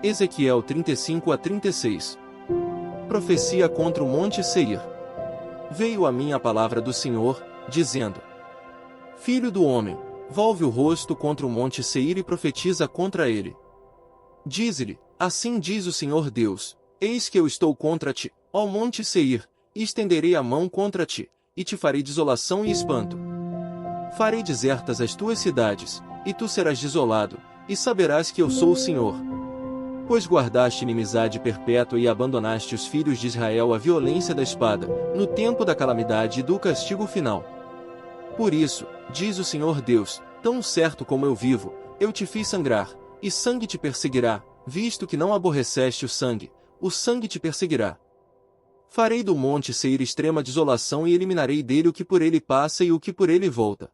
Ezequiel 35 a 36. Profecia contra o Monte Seir. Veio a mim a palavra do Senhor, dizendo: Filho do homem, volve o rosto contra o Monte Seir e profetiza contra ele. Dize-lhe: assim diz o Senhor Deus: eis que eu estou contra ti, ó Monte Seir, e estenderei a mão contra ti, e te farei desolação e espanto. Farei desertas as tuas cidades, e tu serás desolado, e saberás que eu sou o Senhor. Pois guardaste inimizade perpétua e abandonaste os filhos de Israel à violência da espada, no tempo da calamidade e do castigo final. Por isso, diz o Senhor Deus, tão certo como eu vivo, eu te fiz sangrar, e sangue te perseguirá, visto que não aborreceste o sangue te perseguirá. Farei do monte Seir extrema desolação e eliminarei dele o que por ele passa e o que por ele volta.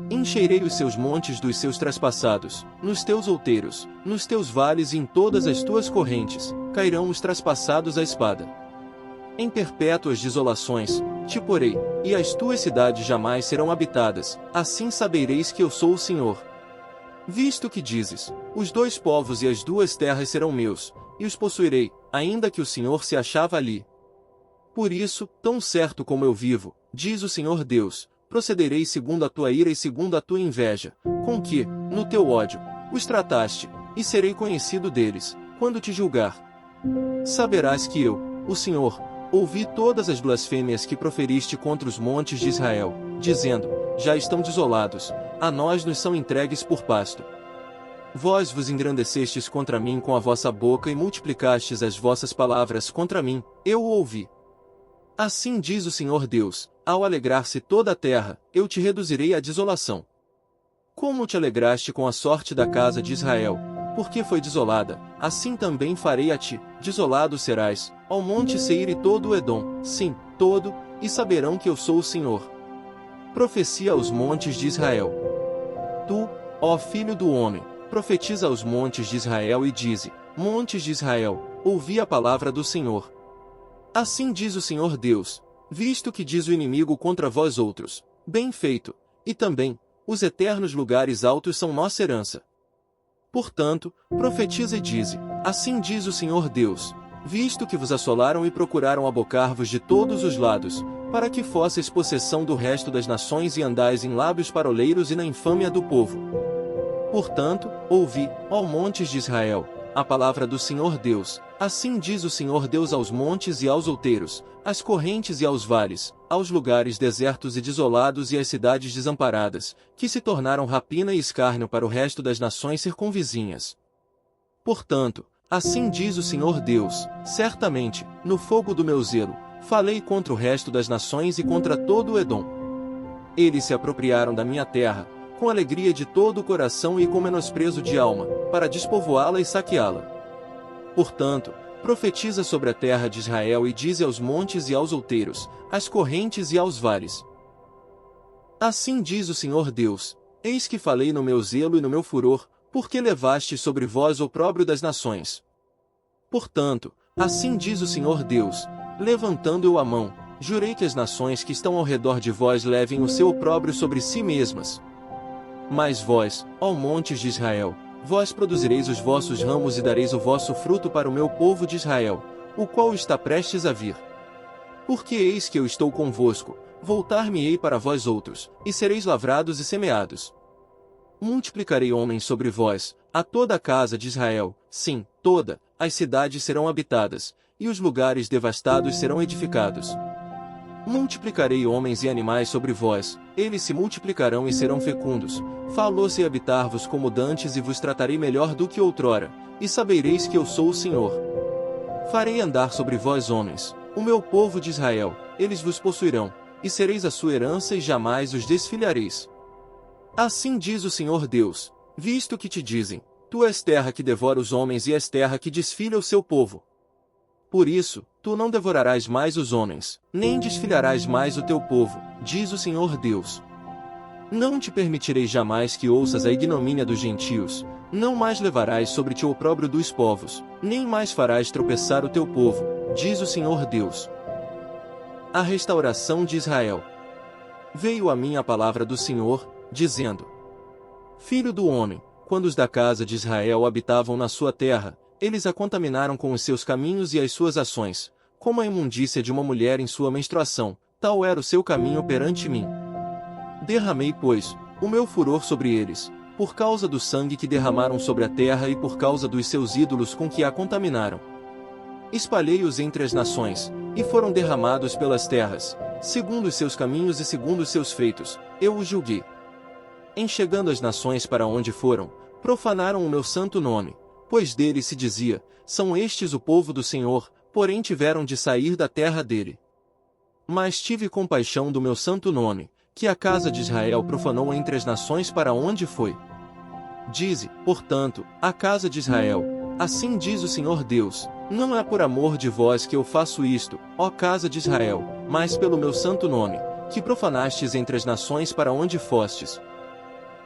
Encherei os seus montes dos seus traspassados, nos teus outeiros, nos teus vales e em todas as tuas correntes, cairão os traspassados à espada. Em perpétuas desolações, te porei, e as tuas cidades jamais serão habitadas, assim sabereis que eu sou o Senhor. Visto que dizes, os dois povos e as duas terras serão meus, e os possuirei, ainda que o Senhor se achava ali. Por isso, tão certo como eu vivo, diz o Senhor Deus, procederei segundo a tua ira e segundo a tua inveja, com que, no teu ódio, os trataste, e serei conhecido deles, quando te julgar. Saberás que eu, o Senhor, ouvi todas as blasfêmias que proferiste contra os montes de Israel, dizendo, já estão desolados, a nós nos são entregues por pasto. Vós vos engrandecestes contra mim com a vossa boca e multiplicastes as vossas palavras contra mim, eu o ouvi. Assim diz o Senhor Deus, ao alegrar-se toda a terra, eu te reduzirei à desolação. Como te alegraste com a sorte da casa de Israel, porque foi desolada, assim também farei a ti, desolado serás, ao monte Seir e todo o Edom, sim, todo, e saberão que eu sou o Senhor. Profecia aos montes de Israel. Tu, ó filho do homem, profetiza aos montes de Israel e dize, montes de Israel, ouvi a palavra do Senhor. Assim diz o Senhor Deus, visto que diz o inimigo contra vós outros, bem feito, e também, os eternos lugares altos são nossa herança. Portanto, profetiza e dize, assim diz o Senhor Deus, visto que vos assolaram e procuraram abocar-vos de todos os lados, para que fosseis possessão do resto das nações e andais em lábios paroleiros e na infâmia do povo. Portanto, ouvi, ó montes de Israel, a palavra do Senhor Deus, assim diz o Senhor Deus aos montes e aos outeiros, às correntes e aos vales, aos lugares desertos e desolados e às cidades desamparadas, que se tornaram rapina e escárnio para o resto das nações circunvizinhas. Portanto, assim diz o Senhor Deus, certamente, no fogo do meu zelo, falei contra o resto das nações e contra todo o Edom. Eles se apropriaram da minha terra, com alegria de todo o coração e com menosprezo de alma, para despovoá-la e saqueá-la. Portanto, profetiza sobre a terra de Israel e dize aos montes e aos outeiros, às correntes e aos vales. Assim diz o Senhor Deus, eis que falei no meu zelo e no meu furor, porque levaste sobre vós o opróbrio das nações. Portanto, assim diz o Senhor Deus, levantando eu a mão, jurei que as nações que estão ao redor de vós levem o seu opróbrio sobre si mesmas. Mas vós, ó montes de Israel, vós produzireis os vossos ramos e dareis o vosso fruto para o meu povo de Israel, o qual está prestes a vir. Porque eis que eu estou convosco, voltar-me-ei para vós outros, e sereis lavrados e semeados. Multiplicarei homens sobre vós, a toda a casa de Israel, sim, toda, as cidades serão habitadas, e os lugares devastados serão edificados. Multiplicarei homens e animais sobre vós, eles se multiplicarão e serão fecundos, falou-se habitar-vos como dantes e vos tratarei melhor do que outrora, e sabereis que eu sou o Senhor. Farei andar sobre vós homens, o meu povo de Israel, eles vos possuirão, e sereis a sua herança e jamais os desfilhareis. Assim diz o Senhor Deus, visto que te dizem, tu és terra que devora os homens e és terra que desfilha o seu povo. Por isso, tu não devorarás mais os homens, nem desfilharás mais o teu povo, diz o Senhor Deus. Não te permitirei jamais que ouças a ignomínia dos gentios, não mais levarás sobre ti o opróbrio dos povos, nem mais farás tropeçar o teu povo, diz o Senhor Deus. A restauração de Israel. Veio a mim a palavra do Senhor, dizendo: Filho do homem, quando os da casa de Israel habitavam na sua terra, eles a contaminaram com os seus caminhos e as suas ações, como a imundícia de uma mulher em sua menstruação, tal era o seu caminho perante mim. Derramei, pois, o meu furor sobre eles, por causa do sangue que derramaram sobre a terra e por causa dos seus ídolos com que a contaminaram. Espalhei-os entre as nações, e foram derramados pelas terras, segundo os seus caminhos e segundo os seus feitos, eu os julguei. Em chegando as nações para onde foram, profanaram o meu santo nome, pois dele se dizia, são estes o povo do Senhor, porém tiveram de sair da terra dele. Mas tive compaixão do meu santo nome, que a casa de Israel profanou entre as nações para onde foi. Dize, portanto, a casa de Israel, assim diz o Senhor Deus, não é por amor de vós que eu faço isto, ó casa de Israel, mas pelo meu santo nome, que profanastes entre as nações para onde fostes.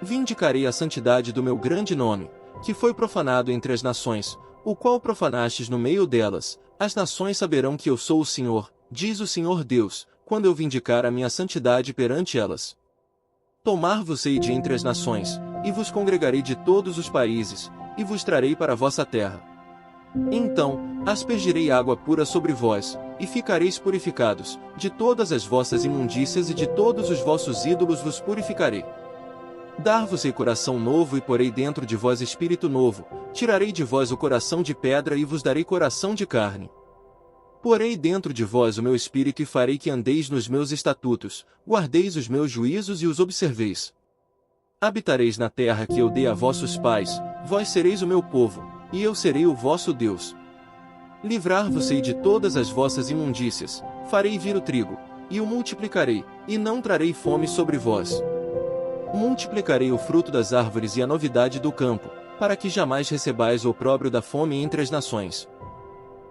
Vindicarei a santidade do meu grande nome, que foi profanado entre as nações, o qual profanastes no meio delas, as nações saberão que eu sou o Senhor, diz o Senhor Deus, quando eu vindicar a minha santidade perante elas. Tomar-vos-ei de entre as nações, e vos congregarei de todos os países, e vos trarei para a vossa terra. Então, aspergirei água pura sobre vós, e ficareis purificados, de todas as vossas imundícias e de todos os vossos ídolos vos purificarei. Dar-vos-ei coração novo e porei dentro de vós espírito novo, tirarei de vós o coração de pedra e vos darei coração de carne. Porei dentro de vós o meu espírito e farei que andeis nos meus estatutos, guardeis os meus juízos e os observeis. Habitareis na terra que eu dei a vossos pais, vós sereis o meu povo, e eu serei o vosso Deus. Livrar-vos-ei de todas as vossas imundícias, farei vir o trigo, e o multiplicarei, e não trarei fome sobre vós. Multiplicarei o fruto das árvores e a novidade do campo, para que jamais recebais o opróbrio da fome entre as nações.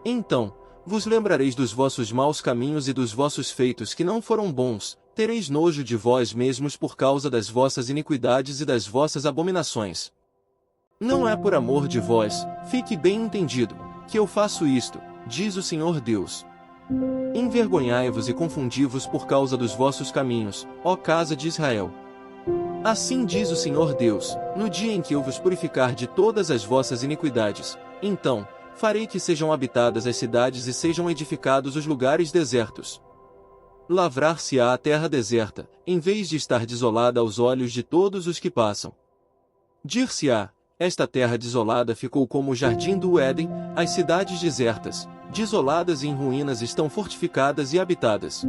Então, vos lembrareis dos vossos maus caminhos e dos vossos feitos que não foram bons, tereis nojo de vós mesmos por causa das vossas iniquidades e das vossas abominações. Não é por amor de vós, fique bem entendido, que eu faço isto, diz o Senhor Deus. Envergonhai-vos e confundi-vos por causa dos vossos caminhos, ó casa de Israel. Assim diz o Senhor Deus, no dia em que eu vos purificar de todas as vossas iniquidades, então, farei que sejam habitadas as cidades e sejam edificados os lugares desertos. Lavrar-se-á a terra deserta, em vez de estar desolada aos olhos de todos os que passam. Dir-se-á, esta terra desolada ficou como o jardim do Éden, as cidades desertas, desoladas e em ruínas estão fortificadas e habitadas.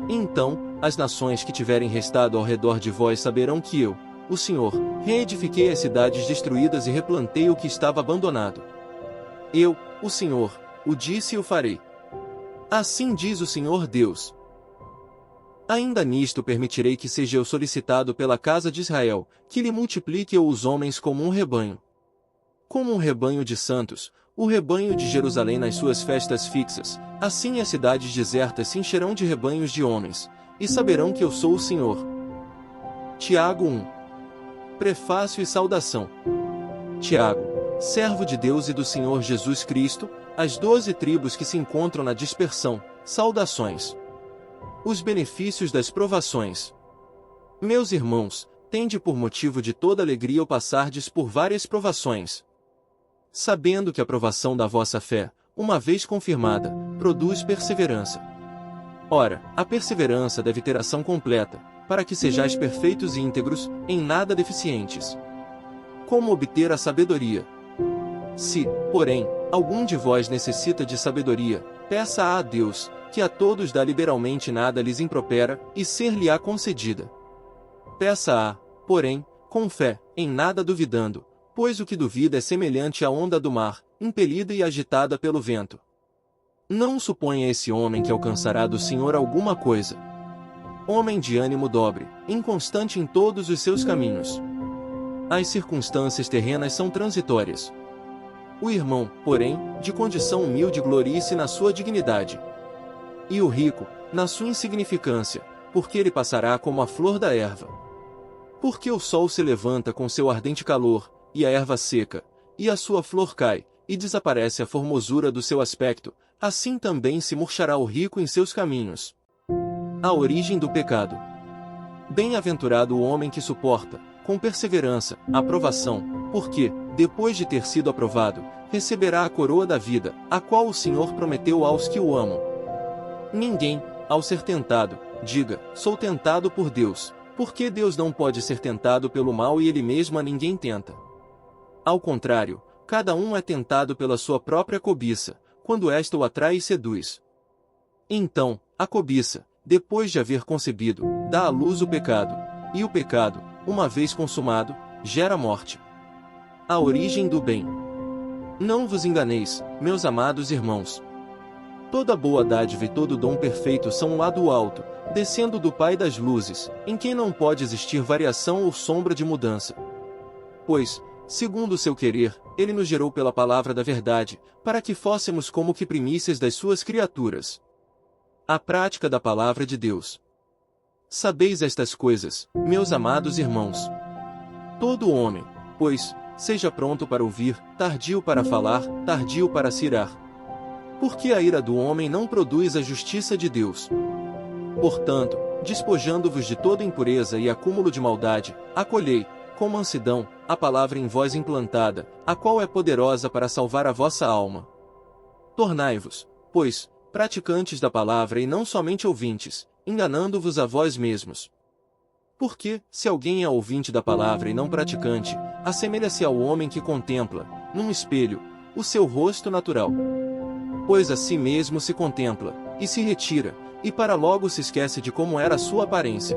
Então, as nações que tiverem restado ao redor de vós saberão que eu, o Senhor, reedifiquei as cidades destruídas e replantei o que estava abandonado. Eu, o Senhor, o disse e o farei. Assim diz o Senhor Deus. Ainda nisto permitirei que seja eu solicitado pela casa de Israel, que lhe multiplique eu os homens como um rebanho. Como um rebanho de santos, o rebanho de Jerusalém nas suas festas fixas, assim as cidades desertas se encherão de rebanhos de homens, e saberão que eu sou o Senhor. Tiago 1. Prefácio e saudação. Tiago, servo de Deus e do Senhor Jesus Cristo, as 12 tribos que se encontram na dispersão, saudações. Os benefícios das provações. Meus irmãos, tende por motivo de toda alegria o passardes por várias provações, sabendo que a provação da vossa fé, uma vez confirmada, produz perseverança. Ora, a perseverança deve ter ação completa, para que sejais perfeitos e íntegros, em nada deficientes. Como obter a sabedoria? Se, porém, algum de vós necessita de sabedoria, peça a Deus, que a todos dá liberalmente e nada lhes impropera, e ser-lhe-á concedida. Peça-a, porém, com fé, em nada duvidando, pois o que duvida é semelhante à onda do mar, impelida e agitada pelo vento. Não suponha esse homem que alcançará do Senhor alguma coisa. Homem de ânimo dobre, inconstante em todos os seus caminhos. As circunstâncias terrenas são transitórias. O irmão, porém, de condição humilde glorie-se na sua dignidade. E o rico, na sua insignificância, porque ele passará como a flor da erva. Porque o sol se levanta com seu ardente calor, e a erva seca, e a sua flor cai, e desaparece a formosura do seu aspecto, assim também se murchará o rico em seus caminhos. A origem do pecado. Bem-aventurado o homem que suporta, com perseverança, aprovação, porque, depois de ter sido aprovado, receberá a coroa da vida, a qual o Senhor prometeu aos que o amam. Ninguém, ao ser tentado, diga, sou tentado por Deus, porque Deus não pode ser tentado pelo mal e ele mesmo a ninguém tenta. Ao contrário, cada um é tentado pela sua própria cobiça, quando esta o atrai e seduz. Então, a cobiça, depois de haver concebido, dá à luz o pecado, e o pecado, uma vez consumado, gera morte. A origem do bem. Não vos enganeis, meus amados irmãos. Toda boa dádiva e todo dom perfeito são lá do alto, descendo do Pai das luzes, em quem não pode existir variação ou sombra de mudança. Pois, segundo o seu querer, ele nos gerou pela palavra da verdade, para que fôssemos como que primícias das suas criaturas. A prática da palavra de Deus. Sabeis estas coisas, meus amados irmãos. Todo homem, pois, seja pronto para ouvir, tardio para falar, tardio para se irar. Porque a ira do homem não produz a justiça de Deus. Portanto, despojando-vos de toda impureza e acúmulo de maldade, acolhei, com mansidão, a palavra em vós implantada, a qual é poderosa para salvar a vossa alma. Tornai-vos, pois, praticantes da palavra e não somente ouvintes, enganando-vos a vós mesmos. Porque, se alguém é ouvinte da palavra e não praticante, assemelha-se ao homem que contempla, num espelho, o seu rosto natural. Pois a si mesmo se contempla, e se retira, e para logo se esquece de como era a sua aparência.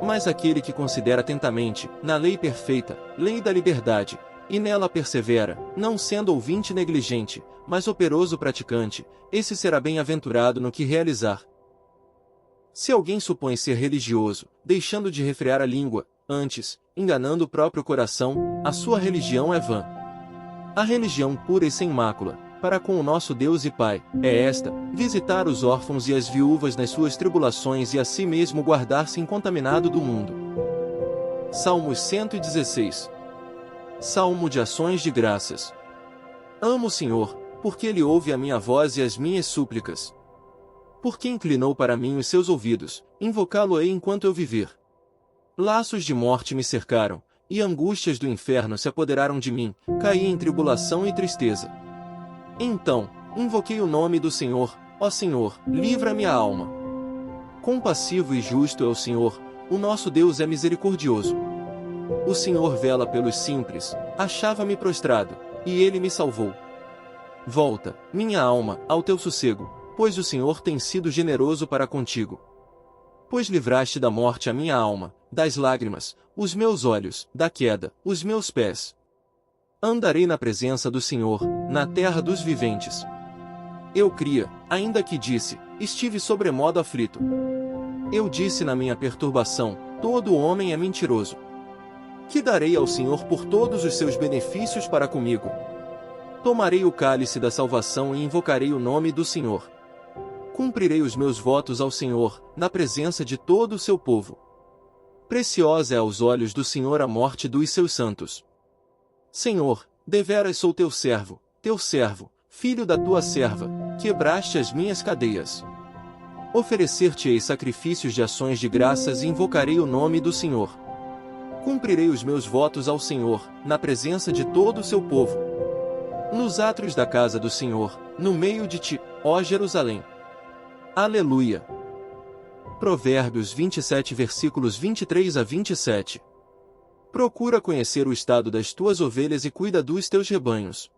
Mas aquele que considera atentamente, na lei perfeita, lei da liberdade, e nela persevera, não sendo ouvinte negligente, mas operoso praticante, esse será bem-aventurado no que realizar. Se alguém supõe ser religioso, deixando de refrear a língua, antes, enganando o próprio coração, a sua religião é vã. A religião pura e sem mácula, para com o nosso Deus e Pai, é esta, visitar os órfãos e as viúvas nas suas tribulações e a si mesmo guardar-se incontaminado do mundo. Salmos 116. Salmo de ações de graças. Amo o Senhor, porque Ele ouve a minha voz e as minhas súplicas. Porque inclinou para mim os seus ouvidos, invocá-lo-ei enquanto eu viver. Laços de morte me cercaram, e angústias do inferno se apoderaram de mim, caí em tribulação e tristeza. Então, invoquei o nome do Senhor, ó Senhor, livra minha alma. Compassivo e justo é o Senhor, o nosso Deus é misericordioso. O Senhor vela pelos simples, achava-me prostrado, e Ele me salvou. Volta, minha alma, ao teu sossego, pois o Senhor tem sido generoso para contigo. Pois livraste da morte a minha alma, das lágrimas, os meus olhos, da queda, os meus pés. Andarei na presença do Senhor, na terra dos viventes. Eu cria, ainda que disse, estive sobremodo aflito. Eu disse na minha perturbação, todo homem é mentiroso. Que darei ao Senhor por todos os seus benefícios para comigo? Tomarei o cálice da salvação e invocarei o nome do Senhor. Cumprirei os meus votos ao Senhor, na presença de todo o seu povo. Preciosa é aos olhos do Senhor a morte dos seus santos. Senhor, deveras sou teu servo, filho da tua serva, quebraste as minhas cadeias. Oferecer-te-ei sacrifícios de ações de graças e invocarei o nome do Senhor. Cumprirei os meus votos ao Senhor, na presença de todo o seu povo. Nos átrios da casa do Senhor, no meio de ti, ó Jerusalém. Aleluia. Provérbios 27 versículos 23 a 27. Procura conhecer o estado das tuas ovelhas e cuida dos teus rebanhos.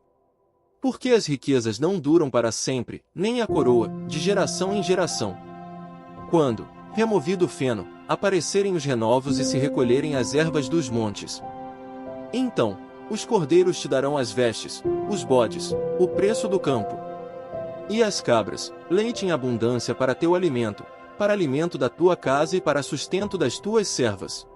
Porque as riquezas não duram para sempre, nem a coroa, de geração em geração. Quando, removido o feno, aparecerem os renovos e se recolherem as ervas dos montes. Então, os cordeiros te darão as vestes, os bodes, o preço do campo. E as cabras, leite em abundância para teu alimento, para alimento da tua casa e para sustento das tuas servas.